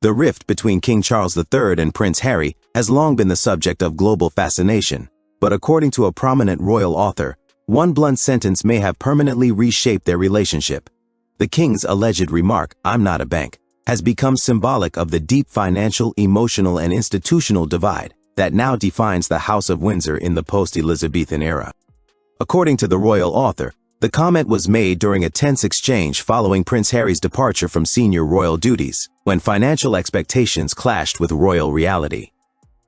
The rift between King Charles III and Prince Harry has long been the subject of global fascination, but according to a prominent royal author, one blunt sentence may have permanently reshaped their relationship. The king's alleged remark, "I'm not a bank," has become symbolic of the deep financial, emotional, and institutional divide that now defines the House of Windsor in the post-Elizabethan era. According to the royal author, the comment was made during a tense exchange following Prince Harry's departure from senior royal duties, when financial expectations clashed with royal reality.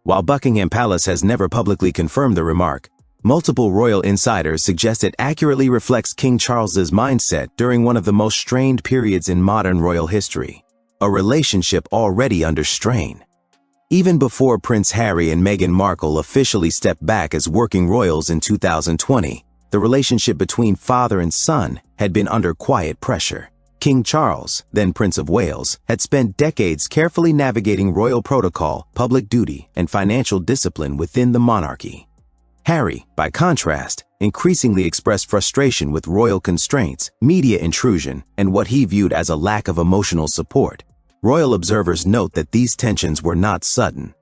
While Buckingham Palace has never publicly confirmed the remark, multiple royal insiders suggest it accurately reflects King Charles's mindset during one of the most strained periods in modern royal history, a relationship already under strain. Even before Prince Harry and Meghan Markle officially stepped back as working royals in 2020, the relationship between father and son had been under quiet pressure. King Charles, then Prince of Wales, had spent decades carefully navigating royal protocol, public duty, and financial discipline within the monarchy. Harry, by contrast, increasingly expressed frustration with royal constraints, media intrusion, and what he viewed as a lack of emotional support. Royal observers note that these tensions were not sudden.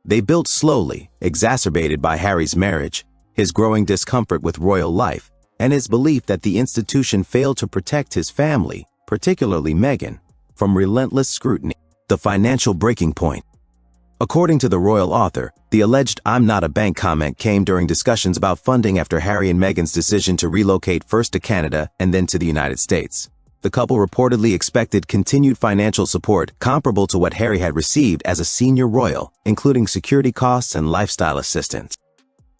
They built slowly, exacerbated by Harry's marriage, his growing discomfort with royal life, and his belief that the institution failed to protect his family, particularly Meghan, from relentless scrutiny. The financial breaking point. According to the royal author, the alleged "I'm not a bank" comment came during discussions about funding after Harry and Meghan's decision to relocate first to Canada and then to the United States. The couple reportedly expected continued financial support comparable to what Harry had received as a senior royal, including security costs and lifestyle assistance.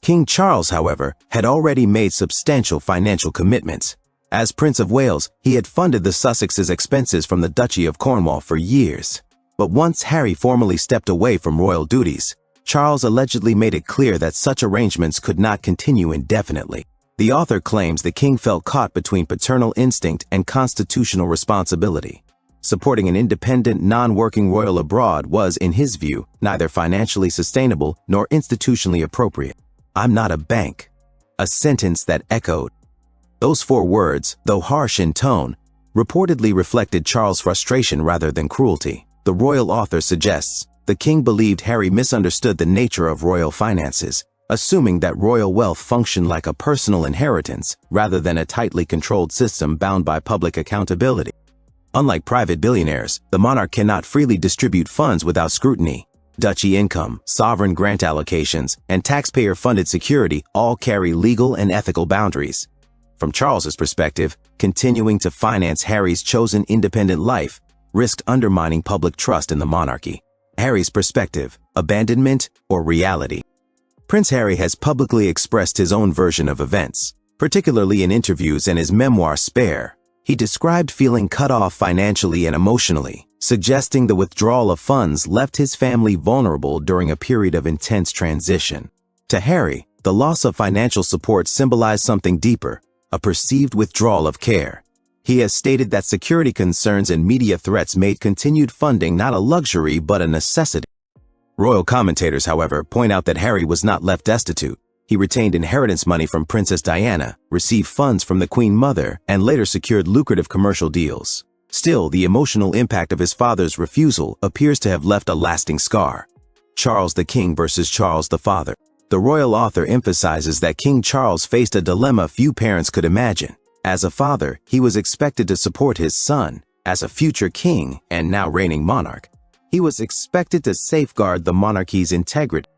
King Charles, however, had already made substantial financial commitments. As Prince of Wales, he had funded the Sussexes' expenses from the Duchy of Cornwall for years. But once Harry formally stepped away from royal duties, Charles allegedly made it clear that such arrangements could not continue indefinitely. The author claims the king felt caught between paternal instinct and constitutional responsibility. Supporting an independent, non-working royal abroad was, in his view, neither financially sustainable nor institutionally appropriate. "I'm not a bank," a sentence that echoed. Those 4 words, though harsh in tone, reportedly reflected Charles' frustration rather than cruelty. The royal author suggests the king believed Harry misunderstood the nature of royal finances, assuming that royal wealth functioned like a personal inheritance rather than a tightly controlled system bound by public accountability. Unlike private billionaires, the monarch cannot freely distribute funds without scrutiny. Duchy income, sovereign grant allocations, and taxpayer-funded security all carry legal and ethical boundaries. From Charles's perspective, continuing to finance Harry's chosen independent life risked undermining public trust in the monarchy. Harry's perspective, abandonment or reality. Prince Harry has publicly expressed his own version of events, particularly in interviews and his memoir Spare. He described feeling cut off financially and emotionally, suggesting the withdrawal of funds left his family vulnerable during a period of intense transition. To Harry, the loss of financial support symbolized something deeper, a perceived withdrawal of care. He has stated that security concerns and media threats made continued funding not a luxury but a necessity. Royal commentators, however, point out that Harry was not left destitute. He retained inheritance money from Princess Diana, received funds from the Queen Mother, and later secured lucrative commercial deals. Still, the emotional impact of his father's refusal appears to have left a lasting scar. Charles the King versus Charles the Father. The royal author emphasizes that King Charles faced a dilemma few parents could imagine. As a father, he was expected to support his son. As a future king and now reigning monarch, he was expected to safeguard the monarchy's integrity.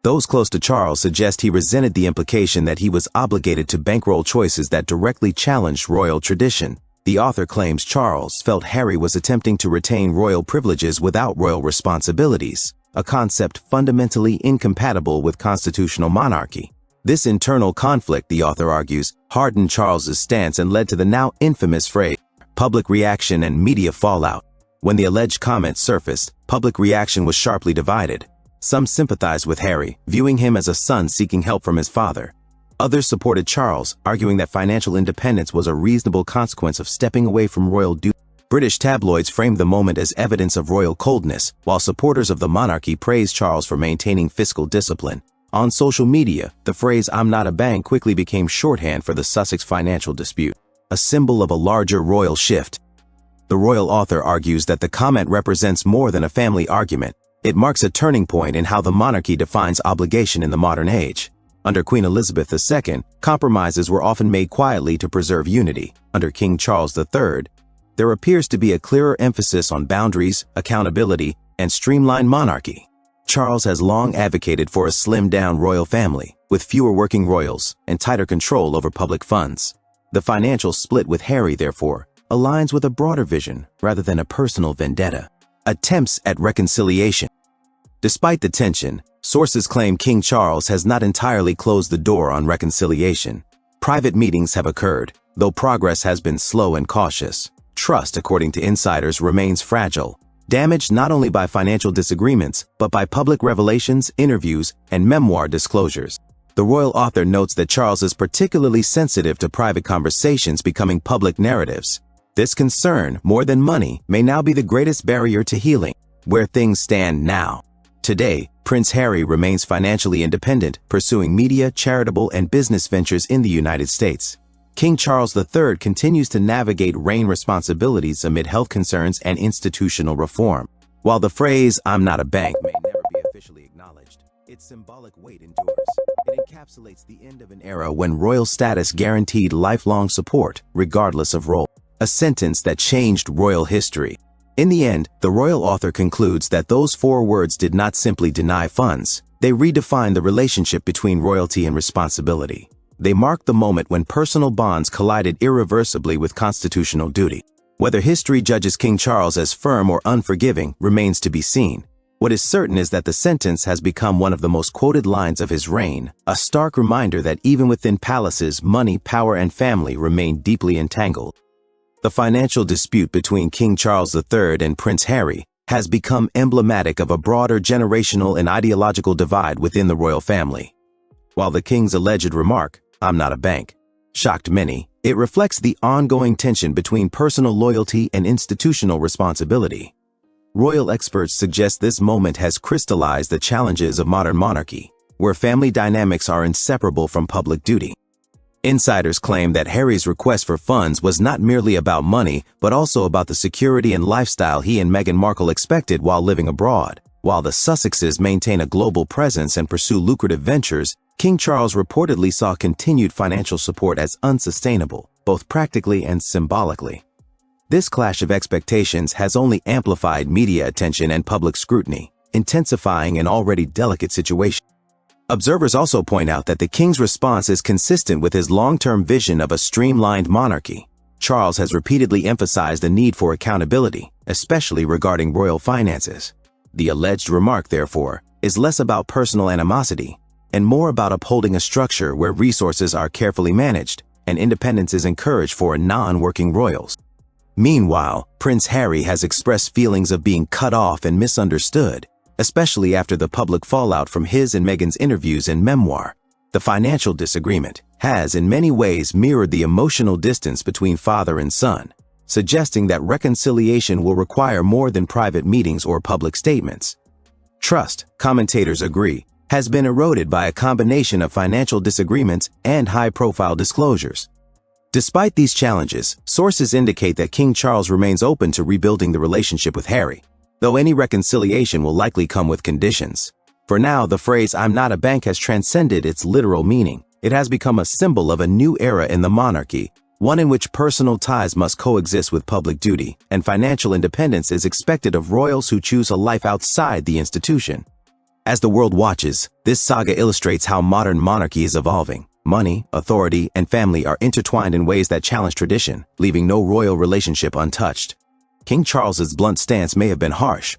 Those close to Charles suggest he resented the implication that he was obligated to bankroll choices that directly challenged royal tradition. The author claims Charles felt Harry was attempting to retain royal privileges without royal responsibilities, a concept fundamentally incompatible with constitutional monarchy. This internal conflict, the author argues, hardened Charles's stance and led to the now infamous phrase, public reaction and media fallout. When the alleged comment surfaced, public reaction was sharply divided. Some sympathized with Harry, viewing him as a son seeking help from his father. Others supported Charles, arguing that financial independence was a reasonable consequence of stepping away from royal duty. British tabloids framed the moment as evidence of royal coldness, while supporters of the monarchy praised Charles for maintaining fiscal discipline. On social media, the phrase "I'm not a bank" quickly became shorthand for the Sussex financial dispute, a symbol of a larger royal shift. The royal author argues that the comment represents more than a family argument. It marks a turning point in how the monarchy defines obligation in the modern age. Under Queen Elizabeth II, compromises were often made quietly to preserve unity. Under King Charles III, there appears to be a clearer emphasis on boundaries, accountability, and streamlined monarchy. Charles has long advocated for a slimmed-down royal family, with fewer working royals and tighter control over public funds. The financial split with Harry, therefore, aligns with a broader vision rather than a personal vendetta. Attempts at reconciliation. Despite the tension, sources claim King Charles has not entirely closed the door on reconciliation. Private meetings have occurred, though progress has been slow and cautious. Trust, according to insiders, remains fragile, damaged not only by financial disagreements, but by public revelations, interviews, and memoir disclosures. The royal author notes that Charles is particularly sensitive to private conversations becoming public narratives. This concern, more than money, may now be the greatest barrier to healing. Where things stand now. Today, Prince Harry remains financially independent, pursuing media, charitable, and business ventures in the United States. King Charles III continues to navigate reign responsibilities amid health concerns and institutional reform. While the phrase, "I'm not a bank," may never be officially acknowledged, its symbolic weight endures. It encapsulates the end of an era when royal status guaranteed lifelong support, regardless of role. A sentence that changed royal history. In the end, the royal author concludes that those 4 words did not simply deny funds. They redefined the relationship between royalty and responsibility. They marked the moment when personal bonds collided irreversibly with constitutional duty. Whether history judges King Charles as firm or unforgiving remains to be seen. What is certain is that the sentence has become one of the most quoted lines of his reign, a stark reminder that even within palaces, money, power, and family remain deeply entangled. The financial dispute between King Charles III and Prince Harry has become emblematic of a broader generational and ideological divide within the royal family. While the king's alleged remark, "I'm not a bank," shocked many, it reflects the ongoing tension between personal loyalty and institutional responsibility. Royal experts suggest this moment has crystallized the challenges of modern monarchy, where family dynamics are inseparable from public duty. Insiders claim that Harry's request for funds was not merely about money, but also about the security and lifestyle he and Meghan Markle expected while living abroad. While the Sussexes maintain a global presence and pursue lucrative ventures, King Charles reportedly saw continued financial support as unsustainable, both practically and symbolically. This clash of expectations has only amplified media attention and public scrutiny, intensifying an already delicate situation. Observers also point out that the king's response is consistent with his long-term vision of a streamlined monarchy. Charles has repeatedly emphasized the need for accountability, especially regarding royal finances. The alleged remark, therefore, is less about personal animosity and more about upholding a structure where resources are carefully managed and independence is encouraged for non-working royals. Meanwhile, Prince Harry has expressed feelings of being cut off and misunderstood, especially after the public fallout from his and Meghan's interviews and memoir. The financial disagreement has in many ways mirrored the emotional distance between father and son, suggesting that reconciliation will require more than private meetings or public statements. Trust, commentators agree, has been eroded by a combination of financial disagreements and high-profile disclosures. Despite these challenges, sources indicate that King Charles remains open to rebuilding the relationship with Harry, though any reconciliation will likely come with conditions. For now, the phrase "I'm not a bank" has transcended its literal meaning. It has become a symbol of a new era in the monarchy, one in which personal ties must coexist with public duty, and financial independence is expected of royals who choose a life outside the institution. As the world watches, this saga illustrates how modern monarchy is evolving. Money, authority, and family are intertwined in ways that challenge tradition, leaving no royal relationship untouched. King Charles's blunt stance may have been harsh,